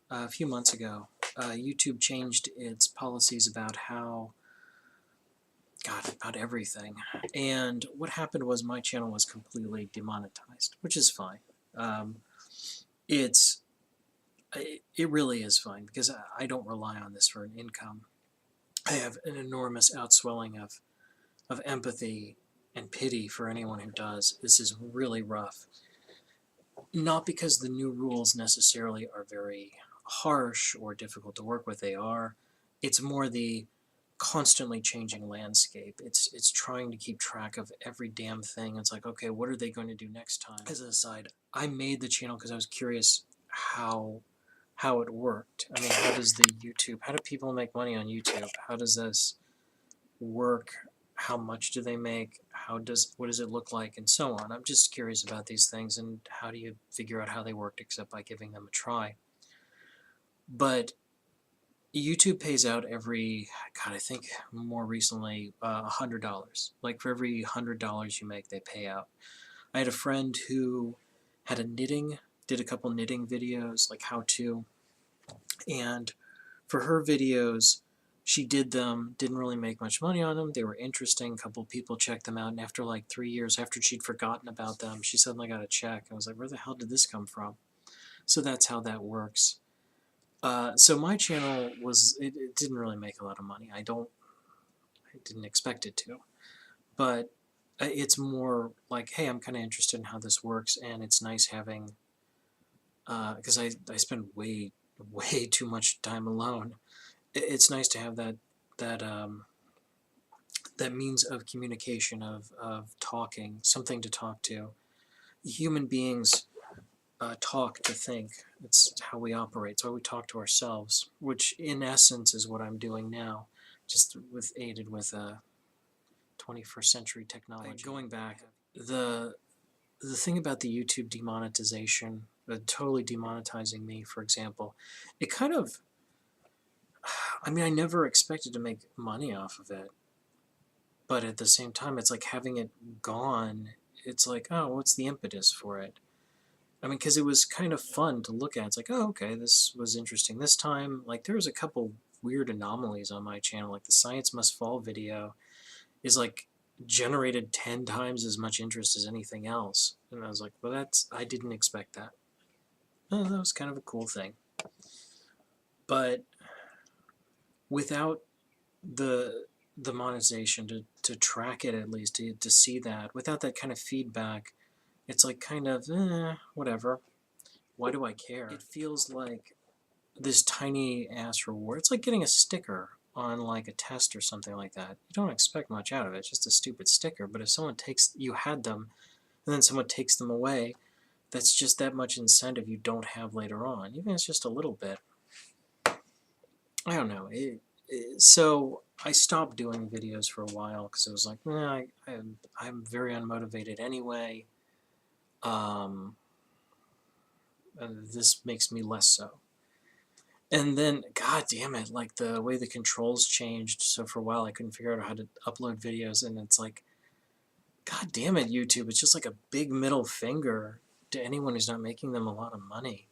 a few months ago, YouTube changed its policies about about everything. And what happened was my channel was completely demonetized, which is fine. Um, it's it really is fine because I don't rely on this for an income. I have an enormous outswelling of empathy and pity for anyone who does. This is really rough. Not because the new rules necessarily are very harsh or difficult to work with. They are. It's more the constantly changing landscape. It's trying to keep track of every damn thing. It's like, okay, what are they going to do next time? As an aside, I made the channel because I was curious how it worked. I mean, how do people make money on YouTube? How does this work? How much do they make? What does it look like, and so on. I'm just curious about these things, and how do you figure out how they worked except by giving them a try. But YouTube pays out every, God, I think more recently, $100. Like for every $100 you make, they pay out. I had a friend who did a couple knitting videos, like how to, and for her videos, she did them, didn't really make much money on them. They were interesting. A couple people checked them out, and after like 3 years, after she'd forgotten about them, she suddenly got a check. I was like, where the hell did this come from? So that's how that works. So my channel it didn't really make a lot of money. I didn't expect it to, but it's more like, hey, I'm kind of interested in how this works, and it's nice having, because I spend way too much time alone. It's nice to have that that means of communication, of talking, something to talk to. Human beings talk to think. It's how we operate. It's how we talk to ourselves, which in essence is what I'm doing now, just aided with 21st century technology. Going back, the thing about the YouTube demonetization, totally demonetizing me, for example, it kind of, I mean, I never expected to make money off of it, but at the same time, it's like having it gone, it's like, oh, what's the impetus for it? I mean, because it was kind of fun to look at. It's like, oh, okay, this was interesting this time. Like, there was a couple weird anomalies on my channel. Like, the Science Must Fall video is, like, generated 10 times as much interest as anything else. And I was like, well, I didn't expect that. Oh, that was kind of a cool thing. But without the monetization to track it, at least, to see that, without that kind of feedback, it's like kind of, whatever. Why do I care? It feels like this tiny ass reward. It's like getting a sticker on like a test or something like that. You don't expect much out of it, it's just a stupid sticker. But if you had them, and then someone takes them away, that's just that much incentive you don't have later on. Even if it's just a little bit. I don't know. So I stopped doing videos for a while because it was like, I'm very unmotivated anyway. This makes me less so. And then, god damn it, like the way the controls changed, so for a while I couldn't figure out how to upload videos, and it's like, god damn it, YouTube, it's just like a big middle finger to anyone who's not making them a lot of money.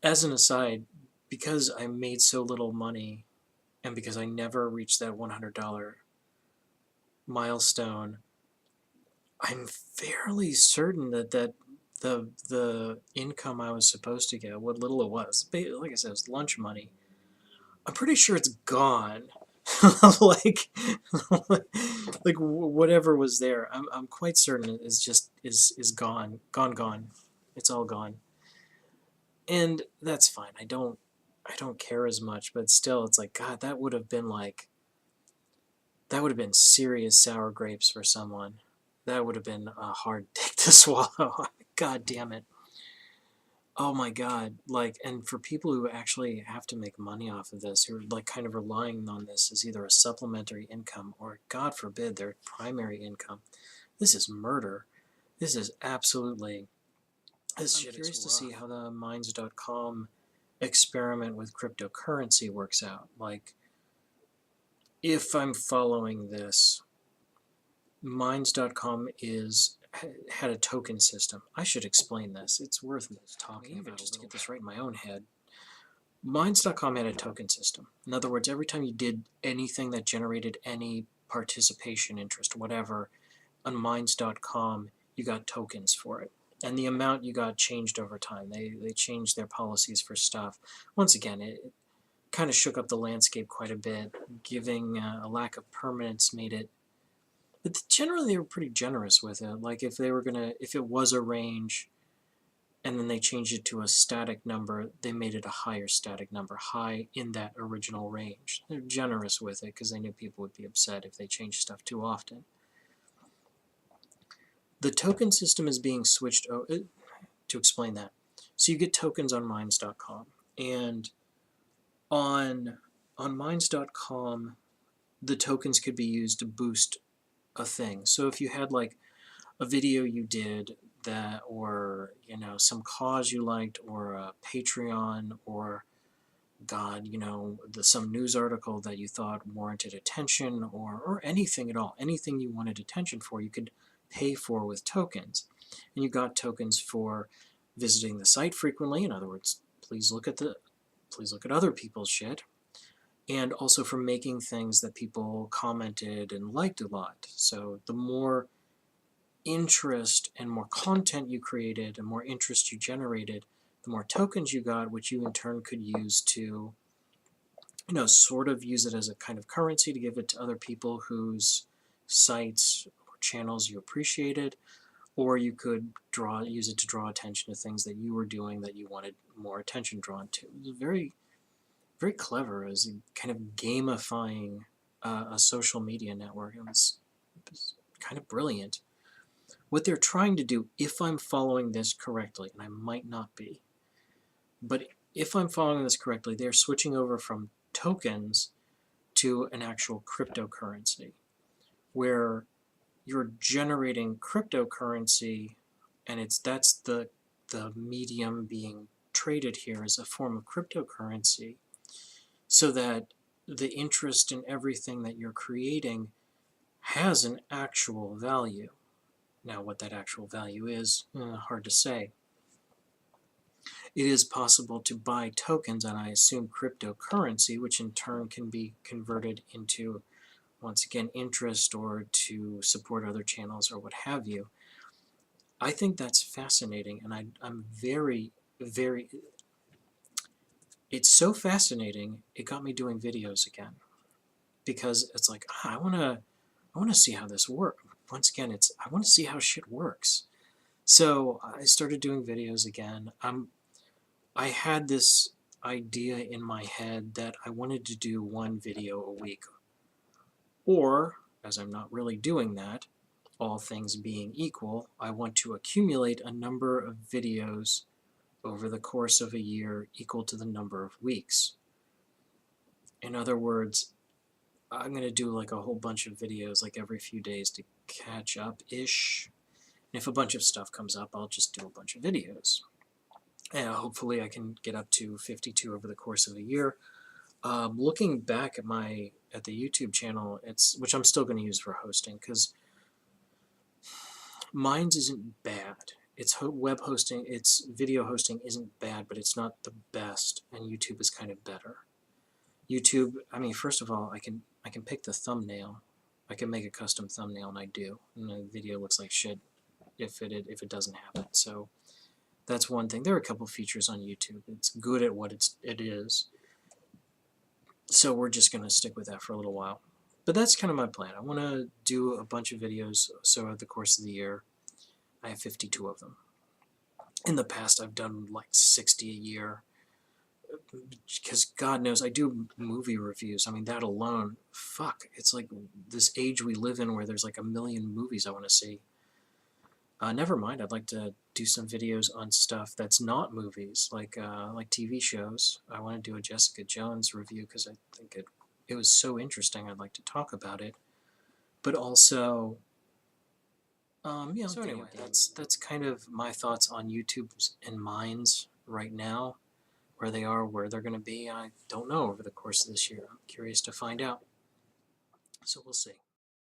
As an aside, because I made so little money, and because I never reached that $100 milestone, I'm fairly certain that the income I was supposed to get, what little it was, like I said, it was lunch money. I'm pretty sure it's gone. like, like whatever was there, I'm quite certain is gone, gone. It's all gone, and that's fine. I don't care as much, but still, it's like, God, that would have been serious sour grapes for someone. That would have been a hard dick to swallow. God damn it. Oh my god, like, and for people who actually have to make money off of this, who are like kind of relying on this as either a supplementary income or, God forbid, their primary income, this is murder. This is absolutely, I'm curious to see how the Minds.com experiment with cryptocurrency works out. Like, if I'm following this, Minds.com had a token system. I should explain this. It's worth talking about just to get this right in my own head. Minds.com had a token system. In other words, every time you did anything that generated any participation, interest, whatever, on Minds.com, you got tokens for it. And the amount you got changed over time. They changed their policies for stuff. Once again, it kind of shook up the landscape quite a bit, giving a lack of permanence made it. But generally, they were pretty generous with it. Like if it was a range, and then they changed it to a static number, they made it a higher static number, high in that original range. They're generous with it because they knew people would be upset if they changed stuff too often. The token system is being switched to explain that. So you get tokens on Minds.com, and on Minds.com, the tokens could be used to boost a thing. So if you had like a video you did that, or some cause you liked, or a Patreon, or God, some news article that you thought warranted attention, or anything at all, anything you wanted attention for, you could pay for with tokens. And you got tokens for visiting the site frequently. In other words, please look at other people's shit. And also for making things that people commented and liked a lot. So the more interest and more content you created and more interest you generated, the more tokens you got, which you in turn could use to, sort of use it as a kind of currency to give it to other people whose sites or channels you appreciated, or you could use it to draw attention to things that you were doing that you wanted more attention drawn to. It was very, very clever as kind of gamifying a social media network. It was kind of brilliant. What they're trying to do, if I'm following this correctly, and I might not be, but if I'm following this correctly, they're switching over from tokens to an actual cryptocurrency, where you're generating cryptocurrency, and that's the medium being traded here as a form of cryptocurrency, so that the interest in everything that you're creating has an actual value. Now, what that actual value is, hard to say. It is possible to buy tokens, and I assume cryptocurrency, which in turn can be converted into, once again, interest or to support other channels or what have you. I think that's fascinating, and I'm very, very... It's so fascinating, it got me doing videos again. Because it's like, I want to see how this works. Once again, I want to see how shit works. So I started doing videos again. I had this idea in my head that I wanted to do one video a week. Or, as I'm not really doing that, all things being equal, I want to accumulate a number of videos over the course of a year equal to the number of weeks. In other words, I'm going to do like a whole bunch of videos like every few days to catch up-ish. And if a bunch of stuff comes up, I'll just do a bunch of videos. And hopefully I can get up to 52 over the course of a year. Looking back at the YouTube channel, which I'm still going to use for hosting, because Minds isn't bad. It's web hosting, its video hosting isn't bad, but it's not the best, and YouTube is kind of better. YouTube, I mean, first of all, I can pick the thumbnail. I can make a custom thumbnail, and I do. And the video looks like shit if it doesn't have it. So that's one thing. There are a couple features on YouTube. It's good at what it is. So we're just going to stick with that for a little while. But that's kind of my plan. I want to do a bunch of videos, so over the course of the year, I have 52 of them. In the past, I've done like 60 a year. Because God knows, I do movie reviews. I mean, that alone, fuck, it's like this age we live in where there's like a million movies I want to see. Never mind, I'd like to do some videos on stuff that's not movies, like TV shows. I want to do a Jessica Jones review because I think it was so interesting. I'd like to talk about it. But also, so anyway, that's kind of my thoughts on YouTube and Minds right now. Where they are, where they're going to be, I don't know over the course of this year. I'm curious to find out. So we'll see.